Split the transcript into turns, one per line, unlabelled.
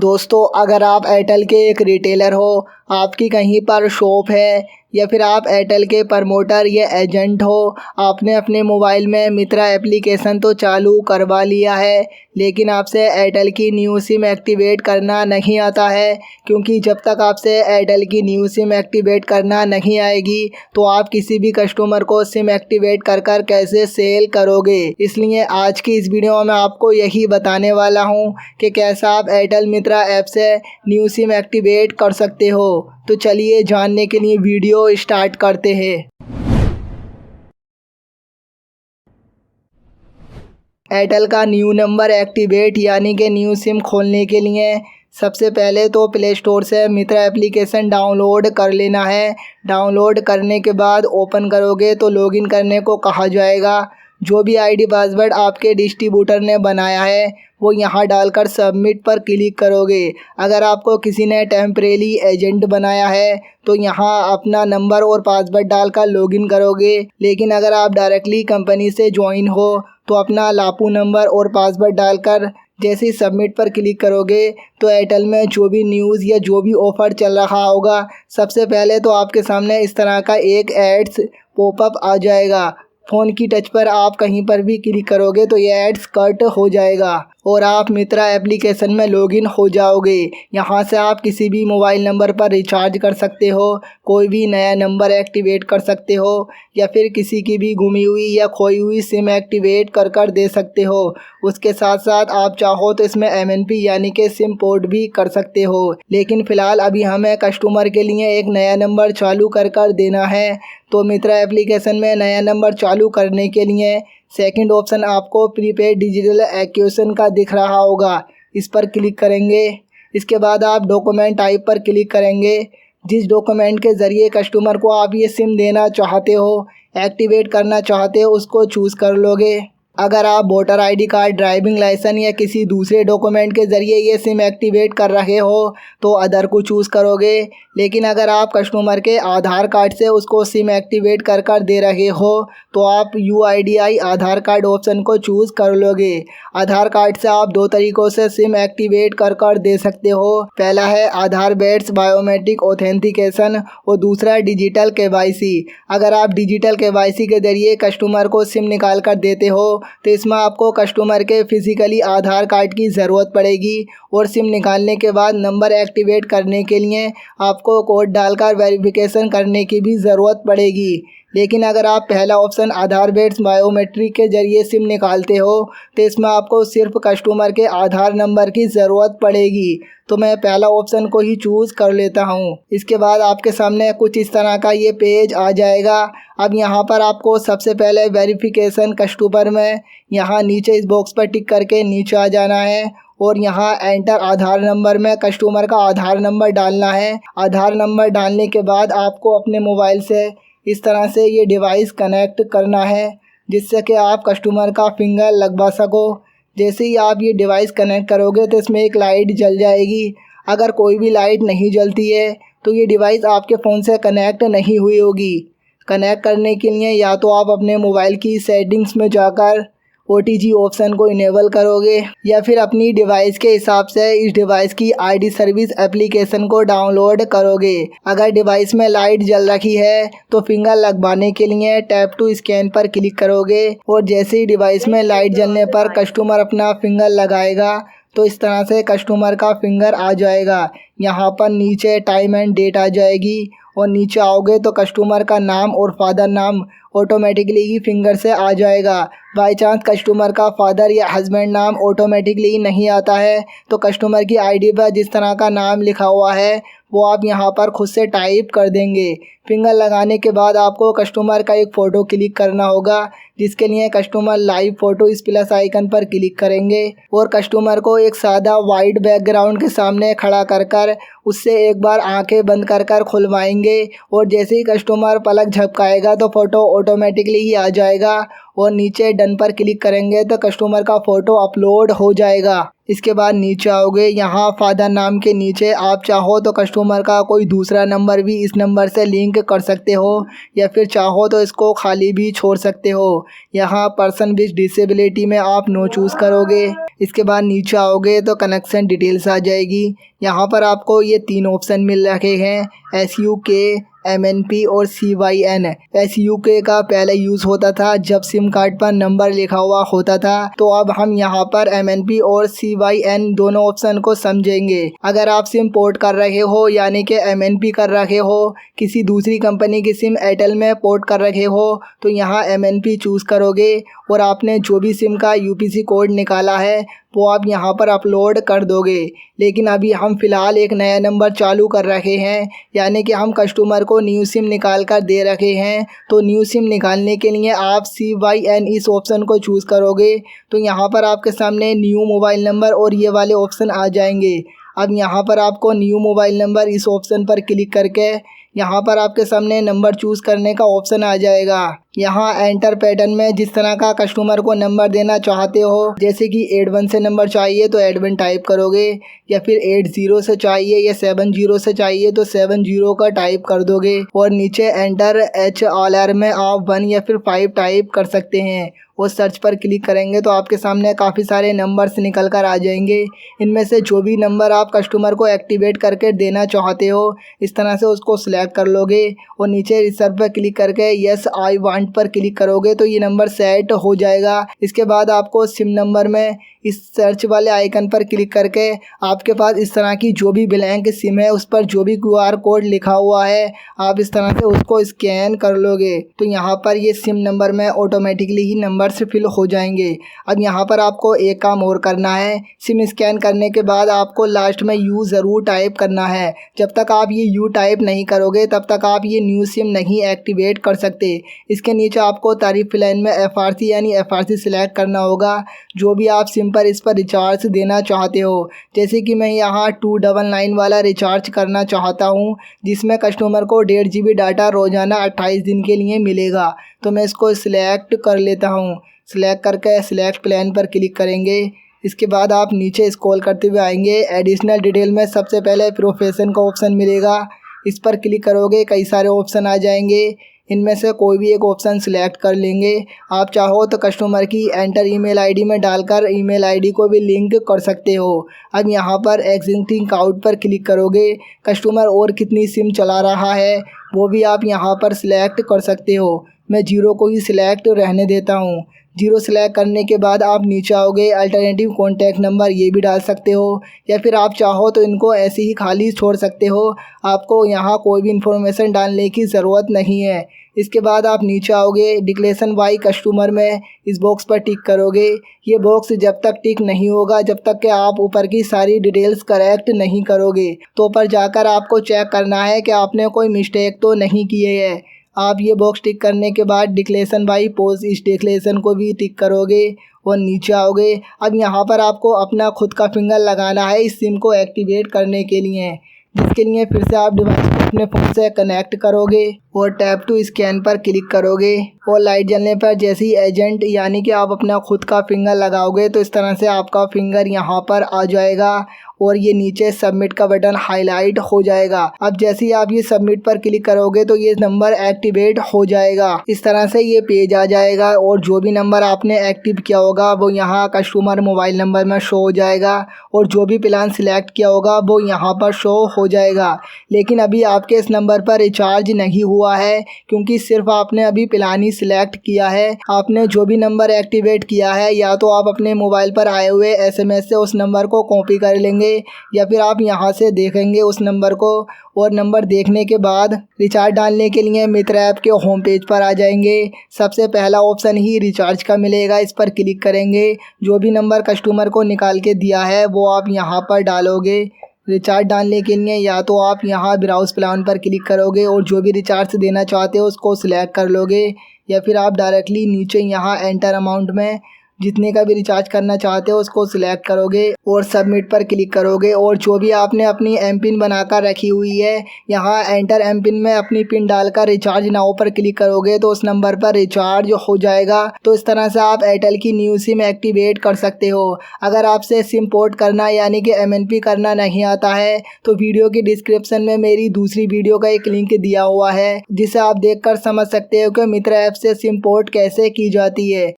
दोस्तों, अगर आप एयरटेल के एक रिटेलर हो, आपकी कहीं पर शॉप है या फिर आप एयरटेल के प्रमोटर या एजेंट हो, आपने अपने मोबाइल में मित्रा एप्लीकेशन तो चालू करवा लिया है, लेकिन आपसे एयरटेल की न्यू सिम एक्टिवेट करना नहीं आता है। क्योंकि जब तक आपसे एयरटेल की न्यू सिम एक्टिवेट करना नहीं आएगी तो आप किसी भी कस्टमर को सिम एक्टिवेट कर कैसे सेल करोगे। इसलिए आज की इस वीडियो में आपको यही बताने वाला हूँ कि कैसा आप एयरटेल मित्रा ऐप से न्यू सिम एक्टिवेट कर सकते हो। तो चलिए जानने के लिए वीडियो स्टार्ट करते हैं। एयरटेल का न्यू नंबर एक्टिवेट यानी कि न्यू सिम खोलने के लिए सबसे पहले तो प्ले स्टोर से मित्रा एप्लीकेशन डाउनलोड कर लेना है। डाउनलोड करने के बाद ओपन करोगे तो लॉगिन करने को कहा जाएगा। जो भी आईडी पासवर्ड आपके डिस्ट्रीब्यूटर ने बनाया है वो यहाँ डालकर सबमिट पर क्लिक करोगे। अगर आपको किसी ने टेम्परेरी एजेंट बनाया है तो यहाँ अपना नंबर और पासवर्ड डालकर लॉगिन करोगे। लेकिन अगर आप डायरेक्टली कंपनी से ज्वाइन हो तो अपना लापू नंबर और पासवर्ड डालकर जैसे ही सबमिट पर क्लिक करोगे तो एयरटेल में जो भी न्यूज़ या जो भी ऑफ़र चल रहा होगा सबसे पहले तो आपके सामने इस तरह का एक एड्स पॉपअप आ जाएगा। फ़ोन की टच पर आप कहीं पर भी क्लिक करोगे तो ये एड्स कट हो जाएगा और आप मित्रा एप्लीकेशन में लॉगिन हो जाओगे। यहाँ से आप किसी भी मोबाइल नंबर पर रिचार्ज कर सकते हो, कोई भी नया नंबर एक्टिवेट कर सकते हो या फिर किसी की भी गुमी हुई या खोई हुई सिम एक्टिवेट कर दे सकते हो। उसके साथ साथ आप चाहो तो इसमें MNP यानी कि सिम पोर्ट भी कर सकते हो। लेकिन फ़िलहाल अभी हमें कस्टमर के लिए एक नया नंबर चालू कर देना है। तो मित्रा एप्लीकेशन में नया नंबर चालू करने के लिए सेकंड ऑप्शन आपको प्रीपेड डिजिटल एक्वेशन का दिख रहा होगा, इस पर क्लिक करेंगे। इसके बाद आप डॉक्यूमेंट टाइप पर क्लिक करेंगे। जिस डॉक्यूमेंट के ज़रिए कस्टमर को आप ये सिम देना चाहते हो, एक्टिवेट करना चाहते हो, उसको चूज़ कर लोगे। अगर आप voter ID card, driving licence या किसी दूसरे डॉक्यूमेंट के ज़रिए ये सिम एक्टिवेट कर रहे हो तो अदर को चूज़ करोगे। लेकिन अगर आप कस्टमर के आधार कार्ड से उसको सिम एक्टिवेट कर दे रहे हो तो आप UIDI आधार कार्ड ऑप्शन को चूज़ कर लोगे। आधार कार्ड से आप दो तरीक़ों से सिम एक्टिवेट कर दे सकते हो। पहला है आधार बेस्ड बायोमेट्रिक ऑथेंटिकेशन और दूसरा डिजिटल KYC। अगर आप डिजिटल KYC के ज़रिए कस्टमर को सिम निकाल कर देते हो तो इसमें आपको कस्टमर के फिज़िकली आधार कार्ड की ज़रूरत पड़ेगी और सिम निकालने के बाद नंबर एक्टिवेट करने के लिए आपको कोड डालकर वेरिफिकेशन करने की भी ज़रूरत पड़ेगी। लेकिन अगर आप पहला ऑप्शन आधार बेस्ड बायोमेट्रिक के ज़रिए सिम निकालते हो तो इसमें आपको सिर्फ कस्टमर के आधार नंबर की ज़रूरत पड़ेगी। तो मैं पहला ऑप्शन को ही चूज़ कर लेता हूँ। इसके बाद आपके सामने कुछ इस तरह का ये पेज आ जाएगा। अब यहाँ पर आपको सबसे पहले वेरिफिकेशन कस्टमर में यहाँ नीचे इस बॉक्स पर टिक करके नीचे आ जाना है और यहाँ एंटर आधार नंबर में कस्टमर का आधार नंबर डालना है। आधार नंबर डालने के बाद आपको अपने मोबाइल से इस तरह से ये डिवाइस कनेक्ट करना है जिससे कि आप कस्टमर का फिंगर लगवा सको। जैसे ही आप ये डिवाइस कनेक्ट करोगे तो इसमें एक लाइट जल जाएगी। अगर कोई भी लाइट नहीं जलती है तो ये डिवाइस आपके फ़ोन से कनेक्ट नहीं हुई होगी। कनेक्ट करने के लिए या तो आप अपने मोबाइल की सेटिंग्स में जाकर OTG ऑप्शन को इनेबल करोगे या फिर अपनी डिवाइस के हिसाब से इस डिवाइस की ID सर्विस एप्लीकेशन को डाउनलोड करोगे। अगर डिवाइस में लाइट जल रखी है तो फिंगर लगवाने के लिए टैप टू स्कैन पर क्लिक करोगे और जैसे ही डिवाइस में लाइट जलने पर कस्टमर अपना फिंगर लगाएगा तो इस तरह से कस्टमर का फिंगर आ जाएगा। यहाँ पर नीचे टाइम एंड डेट आ जाएगी और नीचे आओगे तो कस्टमर का नाम और फादर नाम ऑटोमेटिकली ही फिंगर से आ जाएगा। बाई चांस कस्टमर का फादर या हस्बैंड नाम ऑटोमेटिकली नहीं आता है तो कस्टमर की ID पर जिस तरह का नाम लिखा हुआ है वो आप यहाँ पर खुद से टाइप कर देंगे। फिंगर लगाने के बाद आपको कस्टमर का एक फ़ोटो क्लिक करना होगा जिसके लिए कस्टमर लाइव फ़ोटो इस प्लस आइकन पर क्लिक करेंगे और कस्टमर को एक सादा वाइट बैकग्राउंड के सामने खड़ा कर उससे एक बार आंखें बंद कर खुलवाएंगे और जैसे ही कस्टमर पलक झपकाएगा तो फ़ोटो ऑटोमेटिकली ही आ जाएगा और नीचे डन पर क्लिक करेंगे तो कस्टमर का फ़ोटो अपलोड हो जाएगा। इसके बाद नीचे आओगे, यहाँ फादर नाम के नीचे आप चाहो तो कस्टमर का कोई दूसरा नंबर भी इस नंबर से लिंक कर सकते हो या फिर चाहो तो इसको खाली भी छोड़ सकते हो। यहाँ पर्सन विद डिसेबिलिटी में आप नो चूज़ करोगे। इसके बाद नीचे आओगे तो कनेक्शन डिटेल्स आ जाएगी। यहाँ पर आपको ये 3 ऑप्शन मिल रखे हैं, SUK, MNP और CYN। SUK का पहले यूज़ होता था जब सिम कार्ड पर नंबर लिखा हुआ होता था, तो अब हम यहाँ पर MNP और CYN दोनों ऑप्शन को समझेंगे। अगर आप सिम पोर्ट कर रहे हो यानी कि MNP कर रहे हो, किसी दूसरी कंपनी की सिम एयरटेल में पोर्ट कर रहे हो तो यहाँ MNP चूज़ करोगे और आपने जो भी सिम का UPC कोड निकाला है वो आप यहाँ पर अपलोड कर दोगे। लेकिन अभी हम फ़िलहाल एक नया नंबर चालू कर रखे हैं, यानी कि हम कस्टमर को न्यू सिम निकाल कर दे रखे हैं। तो न्यू सिम निकालने के लिए आप CYN इस ऑप्शन को चूज़ करोगे तो यहाँ पर आपके सामने न्यू मोबाइल नंबर और ये वाले ऑप्शन आ जाएंगे। अब यहाँ पर आपको न्यू मोबाइल नंबर इस ऑप्शन पर क्लिक करके यहाँ पर आपके सामने नंबर चूज़ करने का ऑप्शन आ जाएगा। यहाँ एंटर पैटर्न में जिस तरह का कस्टमर को नंबर देना चाहते हो, जैसे कि 81 से नंबर चाहिए तो 81 टाइप करोगे या फिर 80 से चाहिए या 70 से चाहिए तो 70 का टाइप कर दोगे और नीचे एंटर HLR में आप 1 या फिर 5 टाइप कर सकते हैं और सर्च पर क्लिक करेंगे तो आपके सामने काफ़ी सारे नंबर्स निकल कर आ जाएंगे। इनमें से जो भी नंबर आप कस्टमर को एक्टिवेट करके देना चाहते हो इस तरह से उसको सिलेक्ट कर लोगे और नीचे रिसर्च पर क्लिक करके यस आई वांट पर क्लिक करोगे तो ये नंबर सेट हो जाएगा। इसके बाद आपको सिम नंबर में इस सर्च वाले आइकन पर क्लिक करके आपके पास इस तरह की जो भी ब्लैंक सिम है उस पर जो भी QR कोड लिखा हुआ है आप इस तरह से उसको स्कैन कर लोगे तो यहाँ पर ये सिम नंबर में ऑटोमेटिकली ही नंबर से फिल हो जाएंगे। अब यहाँ पर आपको एक काम और करना है, सिम स्कैन करने के बाद आपको लास्ट में यू ज़रूर टाइप करना है। जब तक आप ये यू टाइप नहीं करोगे तब तक आप ये न्यू सिम नहीं एक्टिवेट कर सकते। इसके नीचे आपको तारीफ लाइन में FRC यानी FRC सिलेक्ट करना होगा जो भी आप सिम पर इस पर रिचार्ज देना चाहते हो। जैसे कि मैं यहाँ 299 वाला रिचार्ज करना चाहता हूँ जिसमें कस्टमर को 1.5 GB डाटा रोज़ाना 28 दिन के लिए मिलेगा, तो मैं इसको सिलेक्ट कर लेता हूँ। सिलेक्ट करके सिलेक्ट प्लान पर क्लिक करेंगे। इसके बाद आप नीचे स्क्रॉल करते हुए आएंगे, एडिशनल डिटेल में सबसे पहले प्रोफेशन का ऑप्शन मिलेगा, इस पर क्लिक करोगे कई सारे ऑप्शन आ जाएंगे। इनमें से कोई भी एक ऑप्शन सिलेक्ट कर लेंगे। आप चाहो तो कस्टमर की एंटर ईमेल आईडी में डालकर ईमेल आईडी को भी लिंक कर सकते हो। अब यहाँ पर एग्जिस्टिंग अकाउंट पर क्लिक करोगे, कस्टमर और कितनी सिम चला रहा है वो भी आप यहाँ पर सिलेक्ट कर सकते हो। मैं 0 को ही सिलेक्ट रहने देता हूँ। 0 सिलेक्ट करने के बाद आप नीचे आओगे, अल्टरनेटिव कॉन्टैक्ट नंबर ये भी डाल सकते हो या फिर आप चाहो तो इनको ऐसे ही खाली छोड़ सकते हो। आपको यहाँ कोई भी इन्फॉर्मेशन डालने की ज़रूरत नहीं है। इसके बाद आप नीचे आओगे, डिक्लेरेशन बाय कस्टमर में इस बॉक्स पर टिक करोगे। ये बॉक्स जब तक टिक नहीं होगा जब तक कि आप ऊपर की सारी डिटेल्स करेक्ट नहीं करोगे। तो ऊपर जाकर आपको चेक करना है कि आपने कोई मिस्टेक तो नहीं किए है। आप ये बॉक्स टिक करने के बाद डिक्लेरेशन बाय पोस्ट इस डिक्लेरेशन को भी टिक करोगे और नीचे आओगे। अब यहाँ पर आपको अपना खुद का फिंगर लगाना है इस सिम को एक्टिवेट करने के लिए, जिसके लिए फिर से आप डिवाइस को अपने फ़ोन से कनेक्ट करोगे और टैप टू स्कैन पर क्लिक करोगे और लाइट जलने पर जैसे ही एजेंट यानी कि आप अपना खुद का फिंगर लगाओगे तो इस तरह से आपका फिंगर यहाँ पर आ जाएगा और ये नीचे सबमिट का बटन हाईलाइट हो जाएगा। अब जैसे ही आप ये सबमिट पर क्लिक करोगे तो ये नंबर एक्टिवेट हो जाएगा। इस तरह से ये पेज आ जाएगा और जो भी नंबर आपने एक्टिव किया होगा वो यहाँ कस्टमर मोबाइल नंबर में शो हो जाएगा और जो भी प्लान सिलेक्ट किया होगा वो यहाँ पर शो हो जाएगा। लेकिन अभी आपके इस नंबर पर रिचार्ज नहीं हुआ है क्योंकि सिर्फ आपने अभी प्लान ही सिलेक्ट किया है। आपने जो भी नंबर एक्टिवेट किया है या तो आप अपने मोबाइल पर आए हुए SMS से उस नंबर को कॉपी कर लेंगे या फिर आप यहाँ से देखेंगे उस नंबर को और नंबर देखने के बाद रिचार्ज डालने के लिए मित्र ऐप के होम पेज पर आ जाएंगे। सबसे पहला ऑप्शन ही रिचार्ज का मिलेगा, इस पर क्लिक करेंगे। जो भी नंबर कस्टमर को निकाल के दिया है वो आप यहाँ पर डालोगे। रिचार्ज डालने के लिए या तो आप यहाँ ब्राउज़ प्लान पर क्लिक करोगे और जो भी रिचार्ज देना चाहते हो उसको सिलेक्ट कर लोगे या फिर आप डायरेक्टली नीचे यहाँ एंटर अमाउंट में जितने का भी रिचार्ज करना चाहते हो उसको सिलेक्ट करोगे और सबमिट पर क्लिक करोगे। और जो भी आपने अपनी एम पिन बनाकर रखी हुई है, यहाँ एंटर एम पिन में अपनी पिन डालकर रिचार्ज नाउ पर क्लिक करोगे तो उस नंबर पर रिचार्ज हो जाएगा। तो इस तरह से आप एयरटेल की न्यू सिम एक्टिवेट कर सकते हो। अगर आपसे सिम पोर्ट करना यानी कि MNP करना नहीं आता है तो वीडियो की डिस्क्रिप्शन में मेरी दूसरी वीडियो का एक लिंक दिया हुआ है, जिसे आप देखकर समझ सकते हो कि मित्रा ऐप से सिम पोर्ट कैसे की जाती है।